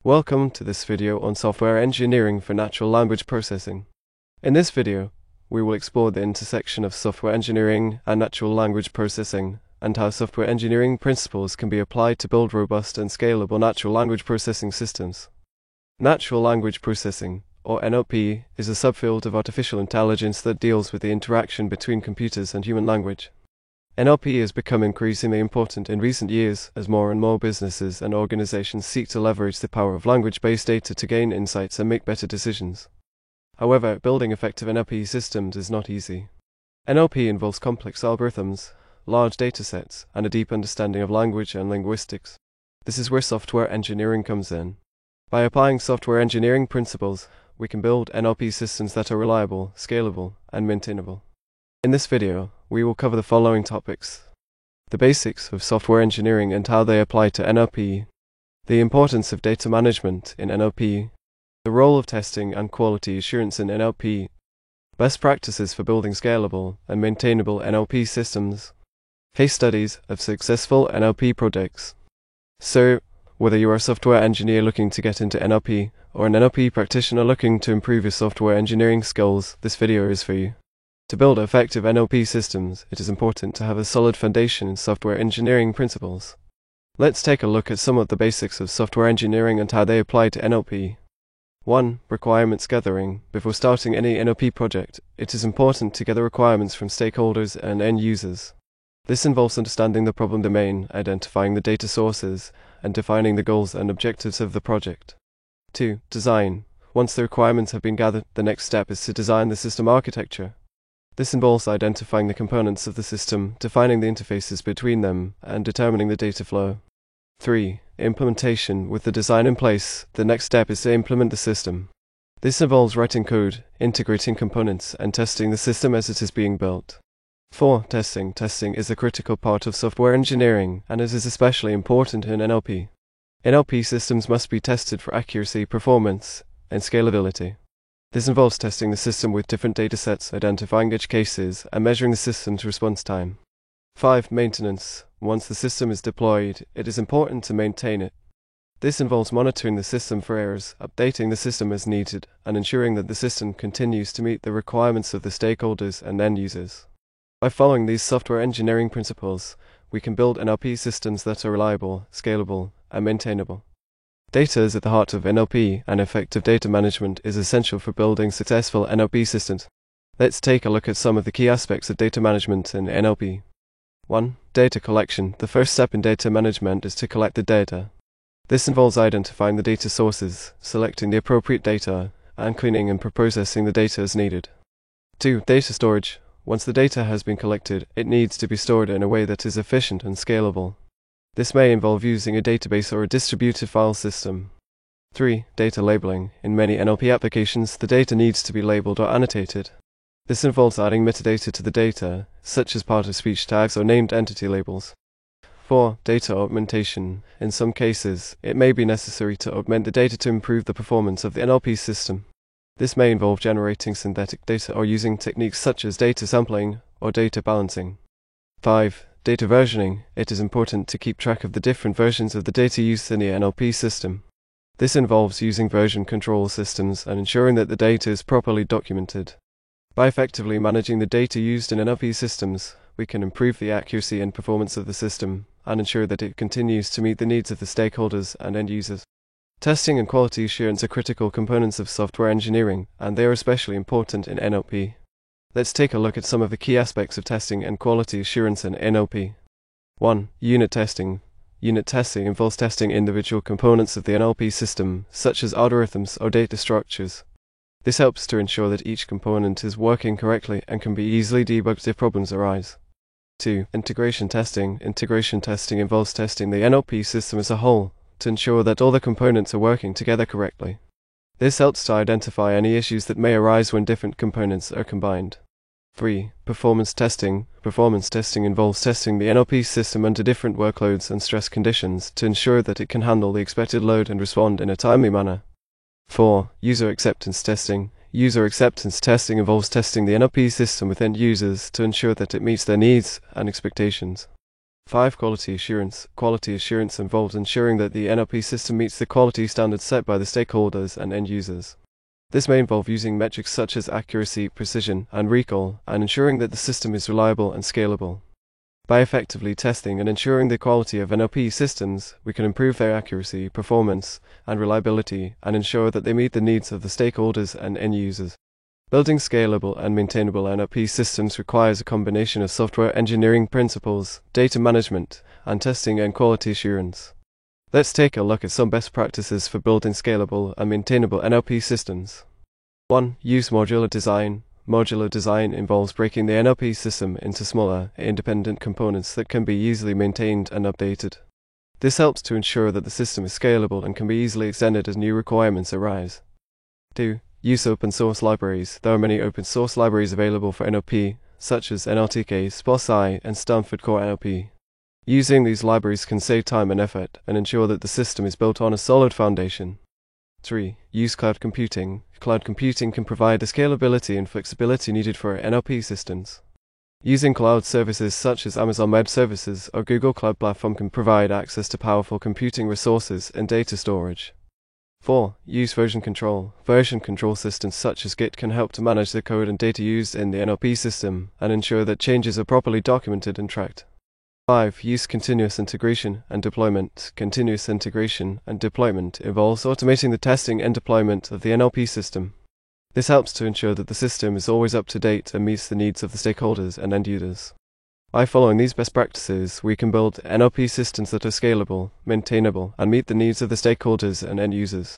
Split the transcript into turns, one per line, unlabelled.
Welcome to this video on software engineering for natural language processing. In this video, we will explore the intersection of software engineering and natural language processing, and how software engineering principles can be applied to build robust and scalable natural language processing systems. Natural language processing, or NLP, is a subfield of artificial intelligence that deals with the interaction between computers and human language. NLP has become increasingly important in recent years as more and more businesses and organizations seek to leverage the power of language-based data to gain insights and make better decisions. However, building effective NLP systems is not easy. NLP involves complex algorithms, large datasets, and a deep understanding of language and linguistics. This is where software engineering comes in. By applying software engineering principles, we can build NLP systems that are reliable, scalable, and maintainable. In this video, we will cover the following topics: the basics of software engineering and how they apply to NLP, the importance of data management in NLP, the role of testing and quality assurance in NLP, best practices for building scalable and maintainable NLP systems, case studies of successful NLP projects. So, whether you are a software engineer looking to get into NLP or an NLP practitioner looking to improve your software engineering skills, this video is for you. To build effective NLP systems, it is important to have a solid foundation in software engineering principles. Let's take a look at some of the basics of software engineering and how they apply to NLP. 1. Requirements gathering. Before starting any NLP project, it is important to gather requirements from stakeholders and end users. This involves understanding the problem domain, identifying the data sources, and defining the goals and objectives of the project. 2. Design. Once the requirements have been gathered, the next step is to design the system architecture. This involves identifying the components of the system, defining the interfaces between them, and determining the data flow. 3. Implementation. With the design in place, the next step is to implement the system. This involves writing code, integrating components, and testing the system as it is being built. 4. Testing. Testing is a critical part of software engineering, and it is especially important in NLP. NLP systems must be tested for accuracy, performance, and scalability. This involves testing the system with different datasets, identifying edge cases, and measuring the system's response time. 5. Maintenance. Once the system is deployed, it is important to maintain it. This involves monitoring the system for errors, updating the system as needed, and ensuring that the system continues to meet the requirements of the stakeholders and end users. By following these software engineering principles, we can build NLP systems that are reliable, scalable, and maintainable. Data is at the heart of NLP, and effective data management is essential for building successful NLP systems. Let's take a look at some of the key aspects of data management in NLP. 1. Data collection. The first step in data management is to collect the data. This involves identifying the data sources, selecting the appropriate data, and cleaning and preprocessing the data as needed. 2. Data storage. Once the data has been collected, it needs to be stored in a way that is efficient and scalable. This may involve using a database or a distributed file system. 3. Data labeling. In many NLP applications, the data needs to be labeled or annotated. This involves adding metadata to the data, such as part of speech tags or named entity labels. 4. Data augmentation. In some cases, it may be necessary to augment the data to improve the performance of the NLP system. This may involve generating synthetic data or using techniques such as data sampling or data balancing. 5. Data versioning. It is important to keep track of the different versions of the data used in the NLP system. This involves using version control systems and ensuring that the data is properly documented. By effectively managing the data used in NLP systems, we can improve the accuracy and performance of the system and ensure that it continues to meet the needs of the stakeholders and end users. Testing and quality assurance are critical components of software engineering, and they are especially important in NLP. Let's take a look at some of the key aspects of testing and quality assurance in NLP. 1. Unit testing. Unit testing involves testing individual components of the NLP system, such as algorithms or data structures. This helps to ensure that each component is working correctly and can be easily debugged if problems arise. 2. Integration testing. Integration testing involves testing the NLP system as a whole to ensure that all the components are working together correctly. This helps to identify any issues that may arise when different components are combined. 3. Performance testing. Performance testing involves testing the NLP system under different workloads and stress conditions to ensure that it can handle the expected load and respond in a timely manner. 4. User acceptance testing. User acceptance testing involves testing the NLP system with end users to ensure that it meets their needs and expectations. 5. Quality assurance. Quality assurance involves ensuring that the NLP system meets the quality standards set by the stakeholders and end users. This may involve using metrics such as accuracy, precision, and recall, and ensuring that the system is reliable and scalable. By effectively testing and ensuring the quality of NLP systems, we can improve their accuracy, performance, and reliability, and ensure that they meet the needs of the stakeholders and end users. Building scalable and maintainable NLP systems requires a combination of software engineering principles, data management, and testing and quality assurance. Let's take a look at some best practices for building scalable and maintainable NLP systems. 1. Use modular design. Modular design involves breaking the NLP system into smaller, independent components that can be easily maintained and updated. This helps to ensure that the system is scalable and can be easily extended as new requirements arise. 2. Use open source libraries. There are many open source libraries available for NLP, such as NLTK, SPOS-I, and Stanford Core NLP. Using these libraries can save time and effort and ensure that the system is built on a solid foundation. 3. Use cloud computing. Cloud computing can provide the scalability and flexibility needed for NLP systems. Using cloud services such as Amazon Web Services or Google Cloud Platform can provide access to powerful computing resources and data storage. 4. Use version control. Version control systems such as Git can help to manage the code and data used in the NLP system and ensure that changes are properly documented and tracked. 5. Use continuous integration and deployment. Continuous integration and deployment involves automating the testing and deployment of the NLP system. This helps to ensure that the system is always up to date and meets the needs of the stakeholders and end users. By following these best practices, we can build NLP systems that are scalable, maintainable, and meet the needs of the stakeholders and end users.